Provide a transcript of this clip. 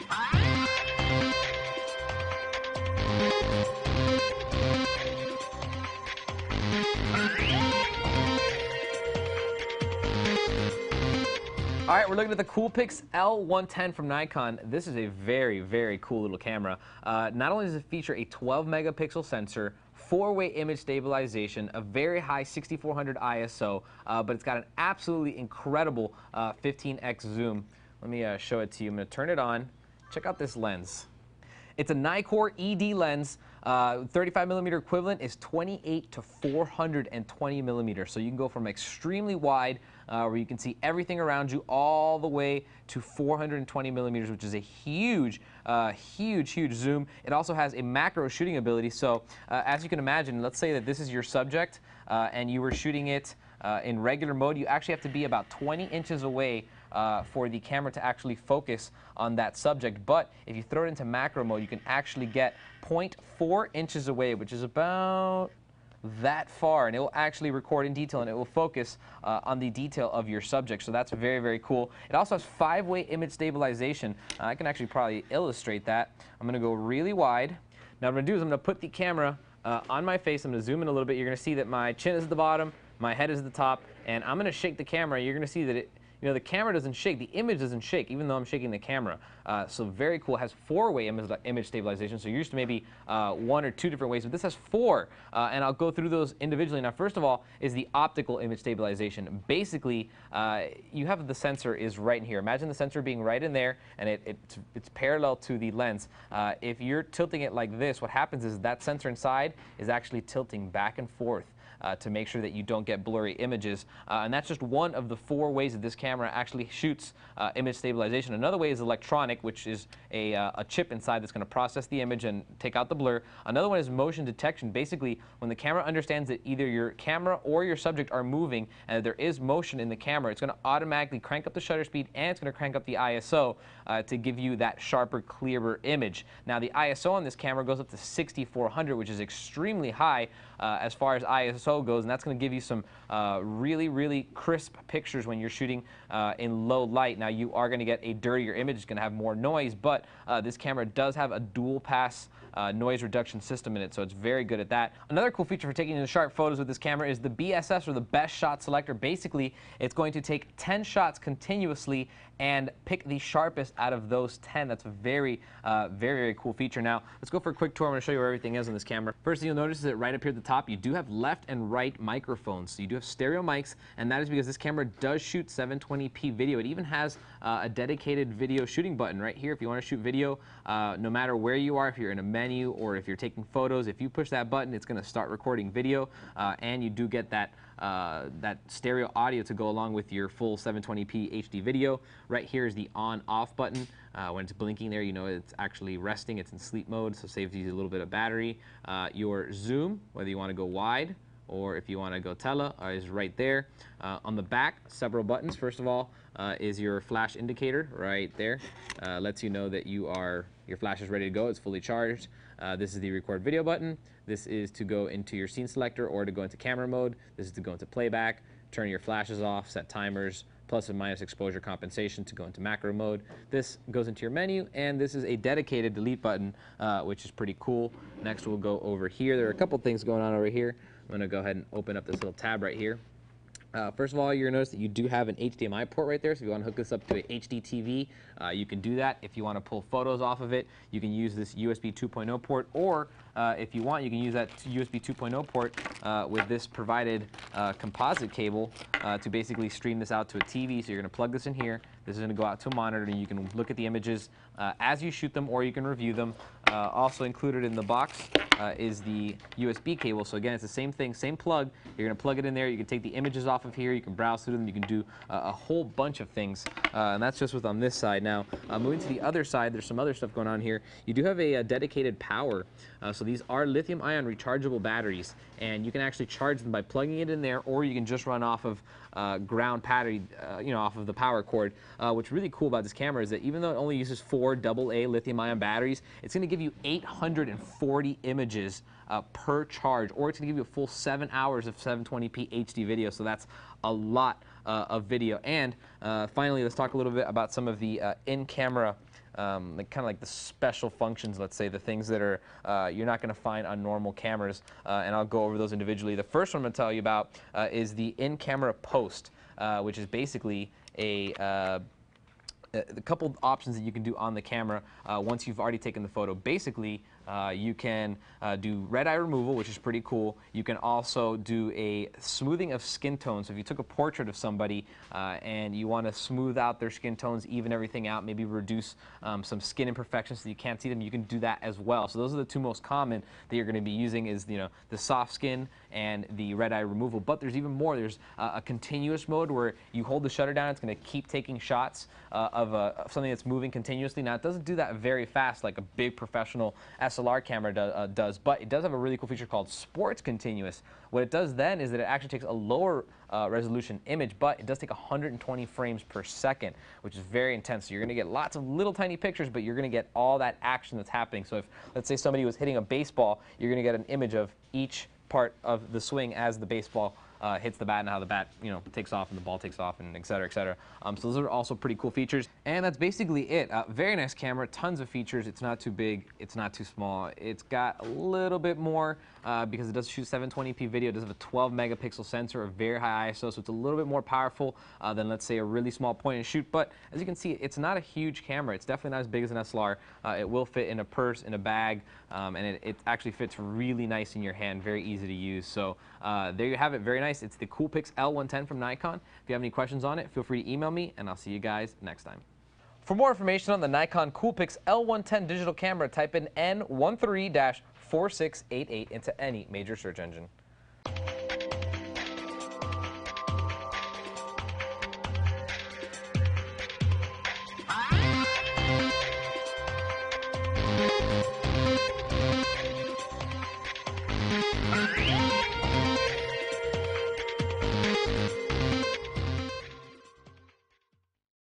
All right, we're looking at the Coolpix L110 from Nikon. This is a very, very cool little camera. Not only does it feature a 12 megapixel sensor, 4-way image stabilization, a very high 6400 ISO, but it's got an absolutely incredible 15x zoom. Let me show it to you. I'm going to turn it on. Check out this lens. It's a NIKKOR ED lens. 35mm equivalent is 28 to 420 millimeters. So you can go from extremely wide, where you can see everything around you, all the way to 420 millimeters, which is a huge, huge zoom. It also has a macro shooting ability. So as you can imagine, let's say that this is your subject and you were shooting it in regular mode. You actually have to be about 20 inches away for the camera to actually focus on that subject. But if you throw it into macro mode, you can actually get 0.4 inches away, which is about that far, and it will actually record in detail, and it will focus on the detail of your subject. So that's very, very cool. It also has 5-way image stabilization. I can actually probably illustrate that. I'm going to go really wide. Now what I'm going to do is I'm going to put the camera on my face. I'm going to zoom in a little bit. You're going to see that my chin is at the bottom, my head is at the top, and I'm going to shake the camera. You're going to see that it, the camera doesn't shake, the image doesn't shake, even though I'm shaking the camera. So very cool. It has 4-way image stabilization. So you're used to maybe 1 or 2 different ways, but this has 4. And I'll go through those individually. Now, first of all, is the optical image stabilization. Basically, you have the sensor is right in here. Imagine the sensor being right in there, and it's parallel to the lens. If you're tilting it like this, what happens is that sensor inside is actually tilting back and forth to make sure that you don't get blurry images. And that's just one of the 4 ways that this camera actually shoots image stabilization. Another way is electronic, which is a chip inside that's going to process the image and take out the blur. Another one is motion detection. Basically, when the camera understands that either your camera or your subject are moving and there is motion in the camera, it's going to automatically crank up the shutter speed, and it's going to crank up the ISO to give you that sharper, clearer image. Now, the ISO on this camera goes up to 6400, which is extremely high as far as ISO goes, and that's going to give you some really, really crisp pictures when you're shooting in low light. Now, you are going to get a dirtier image. It's going to have more noise, but this camera does have a dual pass noise reduction system in it, so it's very good at that. Another cool feature for taking the sharp photos with this camera is the BSS, or the best shot selector. Basically, it's going to take 10 shots continuously and pick the sharpest out of those 10. That's a very, very cool feature. Now, let's go for a quick tour. I'm going to show you where everything is on this camera. First thing you'll notice is that right up here at the top, you do have left and right microphones. So you do have stereo mics, and that is because this camera does shoot 720p video. It even has a dedicated video shooting button right here. If you want to shoot video, no matter where you are, if you're in a menu or if you're taking photos, if you push that button, it's going to start recording video, and you do get that stereo audio to go along with your full 720p HD video. Right here is the on-off button. When it's blinking there, you know it's actually resting. It's in sleep mode, so saves you a little bit of battery. Your zoom, whether you want to go wide or if you want to go tele, is right there. On the back, several buttons. First of all, is your flash indicator right there. Lets you know that your flash is ready to go. It's fully charged. This is the record video button. This is to go into your scene selector or to go into camera mode. This is to go into playback, turn your flashes off, set timers, plus and minus exposure compensation to go into macro mode. This goes into your menu, and this is a dedicated delete button, which is pretty cool. Next, we'll go over here. There are a couple things going on over here. I'm going to go ahead and open up this little tab right here. First of all, you're going to notice that you do have an HDMI port right there, so if you want to hook this up to a HD TV, you can do that. If you want to pull photos off of it, you can use this USB 2.0 port, or if you want, you can use that USB 2.0 port with this provided composite cable to basically stream this out to a TV. So you're going to plug this in here. This is going to go out to a monitor, and you can look at the images as you shoot them, or you can review them. Also included in the box is the USB cable. So again, it's the same thing, same plug. You're going to plug it in there. You can take the images off of here. You can browse through them. You can do a whole bunch of things. And that's just what's on this side. Now, moving to the other side, there's some other stuff going on here. You do have a dedicated power. So these are lithium-ion rechargeable batteries, and you can actually charge them by plugging it in there, or you can just run off of ground battery, off of the power cord. What's really cool about this camera is that even though it only uses 4 AA lithium-ion batteries, it's going to give you 840 images per charge, or it's going to give you a full 7 hours of 720p HD video. So that's a lot of video. And finally, let's talk a little bit about some of the in-camera like kind of like the special functions, let's say, the things that are you're not going to find on normal cameras, and I'll go over those individually. The first one I'm going to tell you about is the in-camera post, which is basically a couple options that you can do on the camera once you've already taken the photo. Basically, you can do red eye removal, which is pretty cool. You can also do a smoothing of skin tones. So if you took a portrait of somebody and you want to smooth out their skin tones, even everything out, maybe reduce some skin imperfections so you can't see them, you can do that as well. So those are the two most common that you're going to be using, is the soft skin and the red eye removal. But there's even more. There's a continuous mode where you hold the shutter down. It's going to keep taking shots of something that's moving continuously. Now, it doesn't do that very fast like a big professional SLR camera does, but it does have a really cool feature called Sports Continuous. What it does then is that it actually takes a lower resolution image, but it does take 120 frames per second, which is very intense. So you're going to get lots of little tiny pictures, but you're going to get all that action that's happening. So if, let's say, somebody was hitting a baseball, you're going to get an image of each part of the swing as the baseball hits the bat, and how the bat takes off and the ball takes off, and et cetera, et cetera. So those are also pretty cool features, and that's basically it. Very nice camera, tons of features. It's not too big, it's not too small. It's got a little bit more because it does shoot 720p video. It does have a 12 megapixel sensor, a very high ISO, so it's a little bit more powerful than, let's say, a really small point and shoot. But as you can see, it's not a huge camera. It's definitely not as big as an SLR. It will fit in a purse, in a bag, and it actually fits really nice in your hand, very easy to use. So there you have it, very nice. It's the Coolpix L110 from Nikon. If you have any questions on it, feel free to email me, and I'll see you guys next time. For more information on the Nikon Coolpix L110 digital camera, type in N13-4688 into any major search engine.